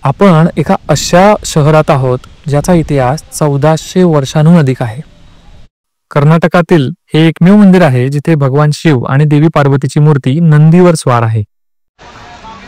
आपण एका अशा शहरात आहोत ज्याचा इतिहास 1400 वर्षांहून अधिक आहे। कर्नाटकातील हे एकमेव मंदिर आहे जिथे भगवान शिव आणि देवी पार्वतीची मूर्ती नंदीवर स्वार आहे।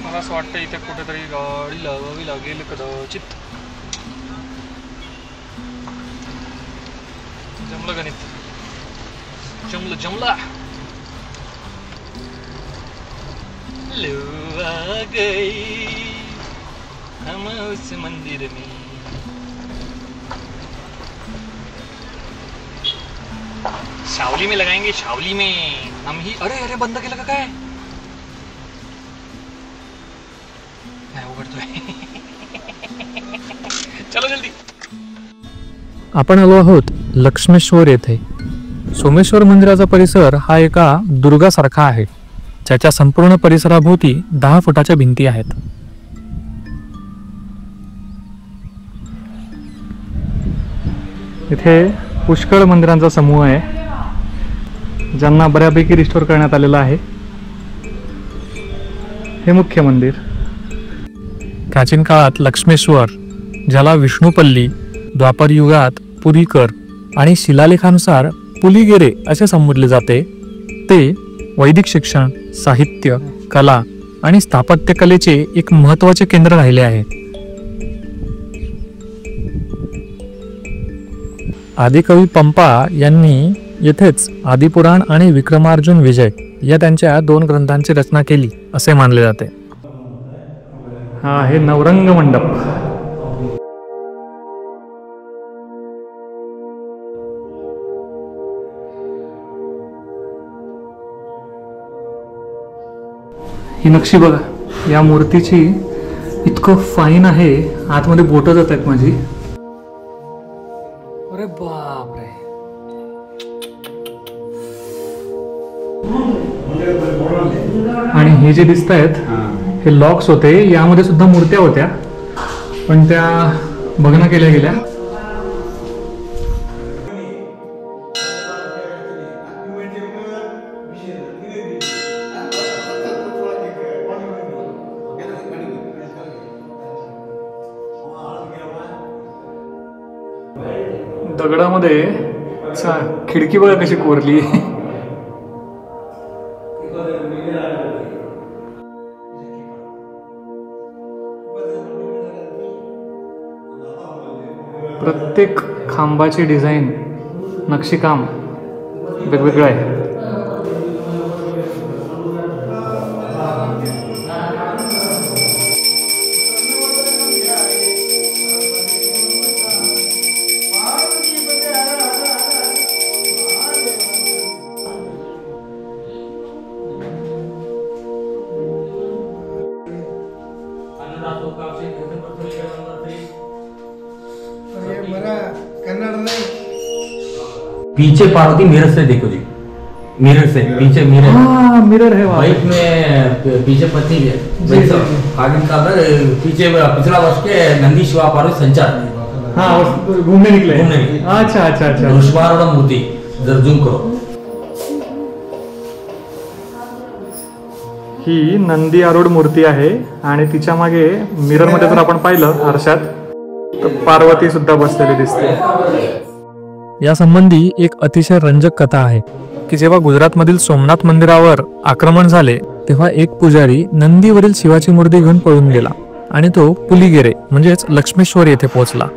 मला असं वाटतं इथे कुठेतरी गाडी लावावी लागेल कदाचित। जमलं गणित, जमला लो आ गई हम उस मंदिर में। शावली में लगाएंगे, शावली में हम ही। अरे अरे बंद केलं का काय? नाही उघडतोय। चलो जल्दी। आपण आलो आहोत लक्ष्मेश्वर येथे। सोमेश्वर मंदिराचा परिसर हा एका दुर्गासारखा आहे, ज्याच्या संपूर्ण परिसराभोवती 10 फुटाच्या भिंती आहेत। इथे पुष्कळ मंदिरांचा समूह आहे, ज्यांना बऱ्यापैकी रिस्टोर करण्यात आलेला आहे। हे मुख्य मंदिर प्राचीन काळात लक्ष्मेश्वर, ज्याला विष्णुपल्ली, द्वापर युगात पुरीकर आणि शिलालेखानुसार पुलिगेरे असे संबोधले जाते, ते वैदिक शिक्षण, साहित्य, कला आणि स्थापत्यकलेचे एक महत्त्वाचे केंद्र राहिले आहे। आदिकवी पंपा यांनी येथेच आदिपुराण आणि विक्रमार्जुन विजय या त्यांच्या 2 ग्रंथांची रचना केली असे मानले जाते। हा आहे नवरंग मंडप। ही नक्षी बघा, या मूर्तीची इतकं फाईन आहे, आतमध्ये बोट जात आहेत माझी। अरे बाप रे, आणि हे जे दिसत आहेत हे लॉक्स होते, यामध्ये सुद्धा मूर्त्या होत्या पण त्या भग्न केल्या गेल्या। दगडामध्ये खिडकी बघा कशी कोरली। प्रत्येक खांबाची डिझाईन, नक्षीकाम वेगवेगळं आहे। पीछे पार्वती मिरर से देखो जी, मिरर से पीछे मिरर। हाँ मिरर है वहाँ। बाइक में पीछे पत्नी है, आगे का पीछे पिछला वर्ष के नंदी शिवा पार्वती संचार। हाँ घूमने निकले। अच्छा अच्छा अच्छा। वृषभारूढ़ मूर्ति जर जूम करो। ही नंदी आरूढ मूर्ती आहे आणि तिच्या मागे मिरर मध्ये जर आपण पाहिलं आरशात तर पार्वती सुद्धा बसलेली दिसते। या संबंधी एक अतिशय रंजक कथा आहे की जेव्हा गुजरातमधील सोमनाथ मंदिरावर आक्रमण झाले तेव्हा एक पुजारी नंदीवरील शिवाची मूर्ती घेऊन पळून गेला आणि तो पुलिगेरे म्हणजेच लक्ष्मेश्वर येथे पोहोचला।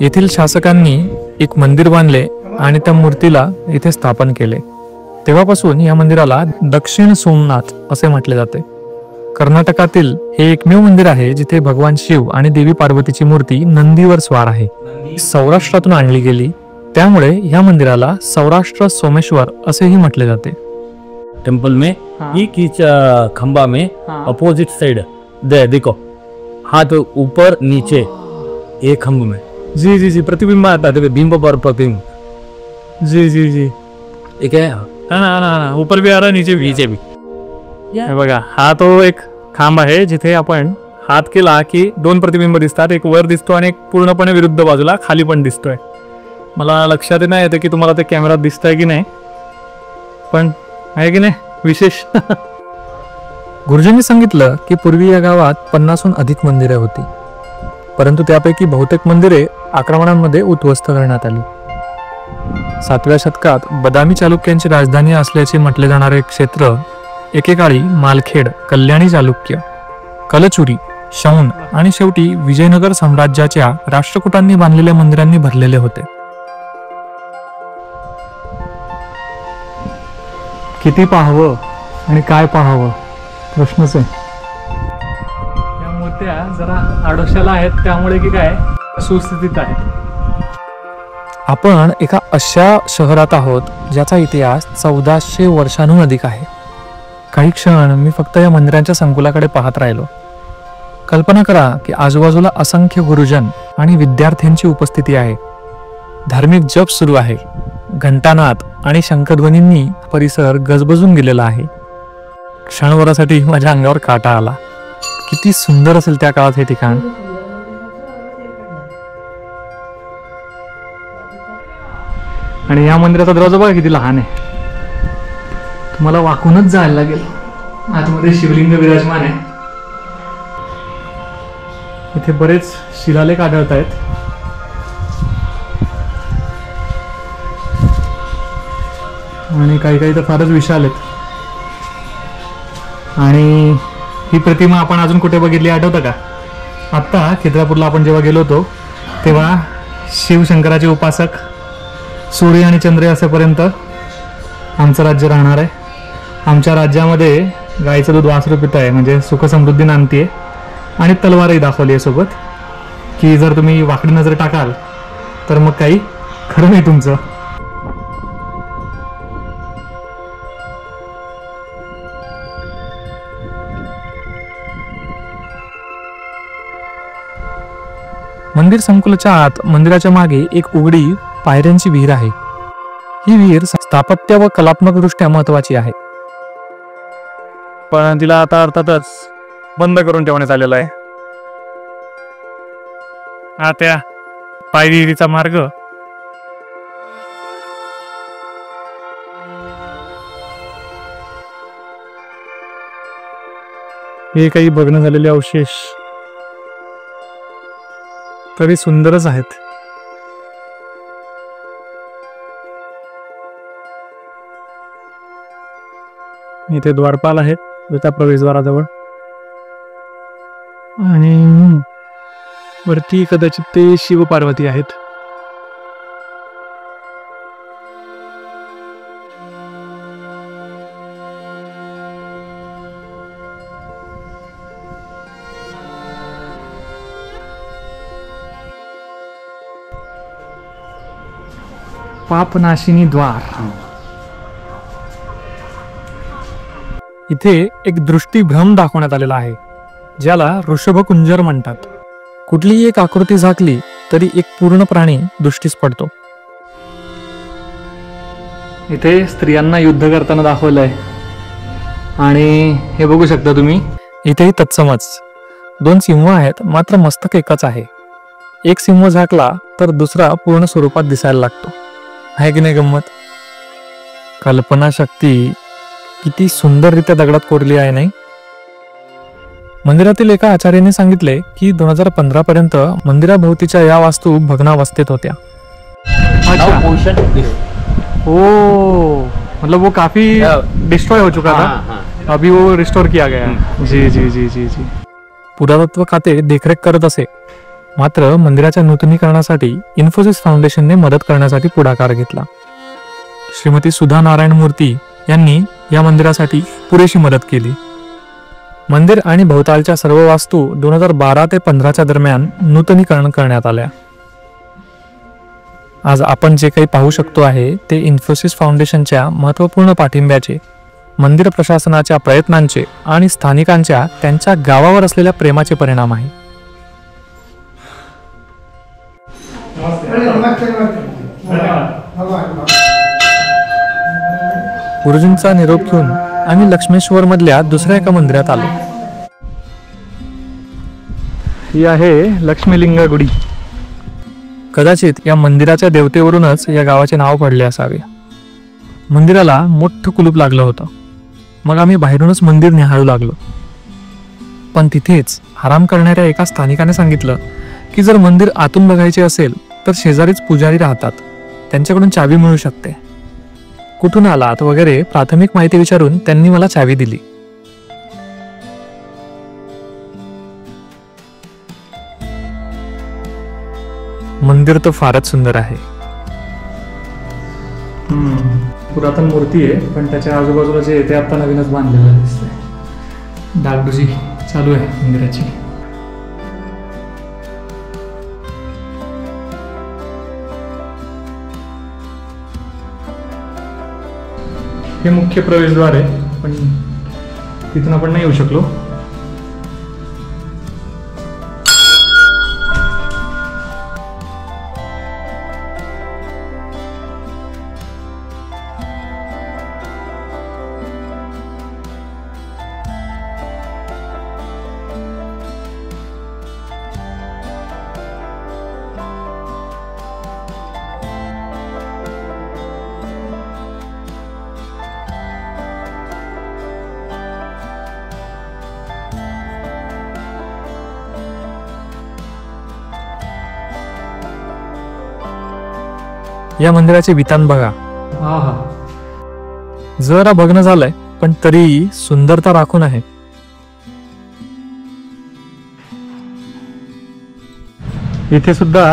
येथील शासकांनी एक मंदिर बांधले आणि त्या मूर्तीला इथे स्थापन केले। तेव्हापासून या मंदिराला दक्षिण सोमनाथ असे म्हटले जाते। कर्नाटकातील हे एकमेव मंदिर आहे जिथे भगवान शिव आणि देवी पार्वतीची मूर्ती नंदीवर स्वार आहे। सौराष्ट्रातून आणली गेली, त्यामुळे या मंदिराला सौराष्ट्र सोमेश्वर असेही म्हटले जाते। टेम्पल में एक ही खंबा में अपोजिट साइड देखो, हाथ ऊपर नीचे एक खंभ में। जी जी जी, प्रतिबिंब आता है, बिंब पर प्रतिबिंब। जी जी जी, एक है ना ऊपर भी आ रहा है, नीचे भी। हे बघा, हा तो एक खांब आहे जिथे आपण हात केला की 2 प्रतिबिंब दिसतात, एक वर दिसतो आणि एक पूर्णपणे विरुद्ध बाजूला खाली पण दिसतोय। मला लक्षात नाही येते की तुम्हाला ते कॅमेरात दिसतंय की नाही, पण आहे की नाही विशेष। गुरुजींनी सांगितलं की पूर्वी या गावात 50हून अधिक मंदिरे होती। परंतु त्यापैकी बहुतेक मंदिरे आक्रमणांमध्ये उद्ध्वस्त करण्यात आली. 7व्या शतकात बदामी चालुक्यांची राजधानी असल्याचे म्हटले जाणारे क्षेत्र एकेकाळी मालखेड, कल्याणी चालुक्य, कलचुरी, शौन आणि शेवटी विजयनगर साम्राज्याच्या राष्ट्रकुटांनी बांधलेल्या मंदिरांनी भरलेले होते. किती पाहावं आणि काय पाहावं प्रश्नच आहे. या मूर्त्या जरा आडोशाला आहेत, त्यामुळे की काय सुस्थितीत आहेत. आपण एका अशा शहरात आहोत ज्याचा इतिहास 1400 वर्षांहून अधिक आहे. काही क्षण मी फक्त या मंदिरांच्या संकुलाकडे पाहत राहिलो. कल्पना करा की आजूबाजूला असंख्य गुरुजन आणि विद्यार्थ्यांची उपस्थिती आहे. धार्मिक जप सुरू आहे. घंटानाद आणि शंखध्वनींनी परिसर गजबजून गेलेला आहे. क्षणभरासाठी माझ्या अंगावर काटा आला. किती सुंदर असेल त्या काळात हे ठिकाण. आणि या मंदिराचा दरवाजा बघा किती लहान आहे. तुम्हाला वाकूनच जायला लागेल. आतमध्ये शिवलिंग विराजमान आहे. इथे बरेच शिलालेख आढळत आहेत. आणि काही काही तर फारच विशाल आहेत. आणि ही प्रतिमा आपण अजून कुठे बघितली आठवतं का? आत्ता खिद्रापूरला आपण जेव्हा गेलो होतो तेव्हा शिवशंकराचे उपासक सूर्य आणि चंद्र असेपर्यंत आमचं राज्य राहणार आहे. आमच्या राज्यामध्ये गाईचं दूध वासरू पित आहे, म्हणजे सुखसमृद्धी नांदतीये. आणि तलवारही दाखवली आहे सोबत, की जर तुम्ही वाकडी नजर टाकाल तर मग काही खरं नाही तुमचं. मंदिर संकुलाच्या आत मंदिराच्या मागे एक उघडी पायऱ्यांची विहीर आहे. ही विहीर स्थापत्य व कलात्मक दृष्ट्या महत्वाची आहे, पण तिला आता अर्थातच बंद करून ठेवण्यात आलेला आहे. हा त्या पायविहिरीचा मार्ग हे काही बघणं झालेले अवशेष तरी सुंदरच आहेत. इथे द्वारपाल आहेत त्या प्रवेशद्वाराजवळ. आणि वरती कदाचित ते शिव पार्वती आहेत. पापनाशिनी द्वार. इथे एक दृष्टीभ्रम दाखवण्यात आलेला आहे, ज्याला ऋषभकुंजर म्हणतात. कुठलीही एक आकृती झाकली तरी एक पूर्ण प्राणी दृष्टीस पडतो. इथे स्त्रियांना युद्ध करताना दाखवलंय. आणि हे बघू शकता तुम्ही, इथेही तत्समच 2 सिंह आहेत, मात्र मस्तक एकच आहे. एक सिंह झाकला तर दुसरा पूर्ण स्वरूपात दिसायला लागतो. आहे की नाही गंमत? कल्पनाशक्ती किती सुंदररित्या दगडात कोरली आहे नाही? मंदिरातील एका आचार्याने सांगितले की 2015 पर्यंत मंदिराभोवतीच्या या वास्तू भग्नावस्थेत होत्या. ओ मतलब वो काफी डिस्ट्रॉय हो चुका था, अभी वो रिस्टोर किया गया. जी जी जी जी जी. पुरातत्व खाते देखरेख करत असे, मात्र मंदिराच्या नूतनीकरणासाठी इन्फोसिस फाउंडेशनने मदत करण्यासाठी पुढाकार घेतला. श्रीमती सुधा नारायण मूर्ती यांनी या मंदिरासाठी पुरेशी मदत केली. मंदिर आणि भोवतालच्या सर्व वास्तू 2012 ते 15च्या दरम्यान नूतनीकरण करण्यात आल्या. आज आपण जे काही पाहू शकतो आहे ते इन्फोसिस फाउंडेशनच्या महत्त्वपूर्ण पाठिंब्याचे, मंदिर प्रशासनाच्या प्रयत्नांचे आणि स्थानिकांच्या त्यांच्या गावावर असलेल्या प्रेमाचे परिणाम आहे. गुरुजींचा निरोप घेऊन आम्ही लक्ष्मेश्वर मधल्या दुसऱ्या एका मंदिरात आलो. ही आहे लक्ष्मीलिंगा गुडी. कदाचित या मंदिराच्या देवतेवरूनच या गावाचे नाव पडले असावे. मंदिराला मोठं कुलूप लागलं होतं. मग आम्ही बाहेरूनच मंदिर निहाळू लागलो. पण तिथेच आराम करणाऱ्या एका स्थानिकाने सांगितलं की जर मंदिर आतून बघायचे असेल तर शेजारीच पुजारी राहतात, त्यांच्याकडून चावी मिळू शकते. कुठून आलात वगैरे प्राथमिक माहिती विचारून त्यांनी मला चावी दिली. मंदिर तर फारच सुंदर आहे. पुरातन मूर्ती आहे, पण त्याच्या आजूबाजूला जे येते आता नवीनच बांधलेलं दिसतंय. डागडुजी चालू आहे मंदिराची. हे मुख्य प्रवेशद्वार आहे, पण तिथून आपण नाही येऊ शकलो. या मंदिराचे वितान बघा. जरा बघणं झालंय, पण तरी सुंदरता राखून आहे. इथे सुद्धा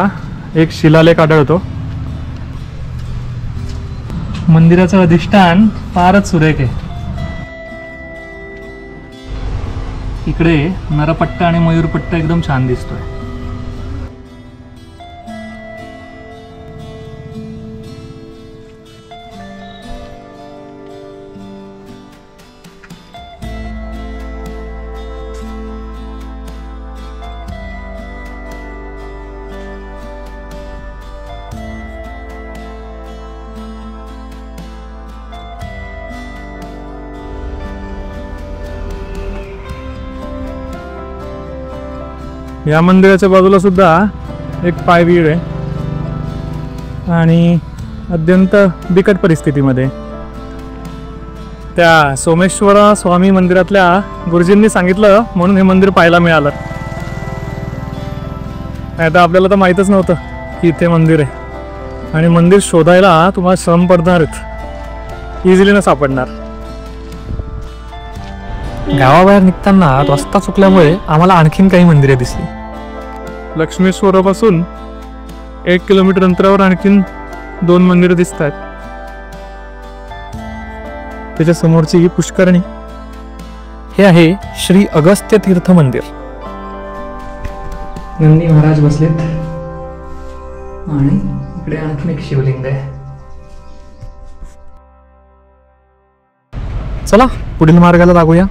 एक शिलालेख आढळतो. मंदिराचं अधिष्ठान फारच सुरेख आहे. इकडे नरपट्टा आणि मयूरपट्टा एकदम छान दिसतोय. या मंदिराच्या बाजूला सुद्धा एक पायवीर आहे आणि अत्यंत बिकट परिस्थितीमध्ये. त्या सोमेश्वर स्वामी मंदिरातल्या गुरुजींनी सांगितलं म्हणून हे मंदिर पाहायला मिळालं. नाही तर आपल्याला तर माहीतच नव्हतं की इथे मंदिर आहे, आणि मंदिर शोधायला तुम्हाला श्रम पडणार आहेत, इझिली न सापडणार. गावाबाहेर निघताना रस्ता चुकल्यामुळे आम्हाला आणखीन काही मंदिरे दिसली. लक्ष्मेश्वरापासून 1 किलोमीटर अंतरावर आणखीन 2 मंदिरं दिसत आहेत. त्याच्या समोरची ही पुष्करणी. हे आहे श्री अगस्त्य तीर्थ मंदिर. नंदी महाराज बसलेत आणि इकडे आणखीन एक शिवलिंग आहे. चला पुढील मार्गाला लागूया.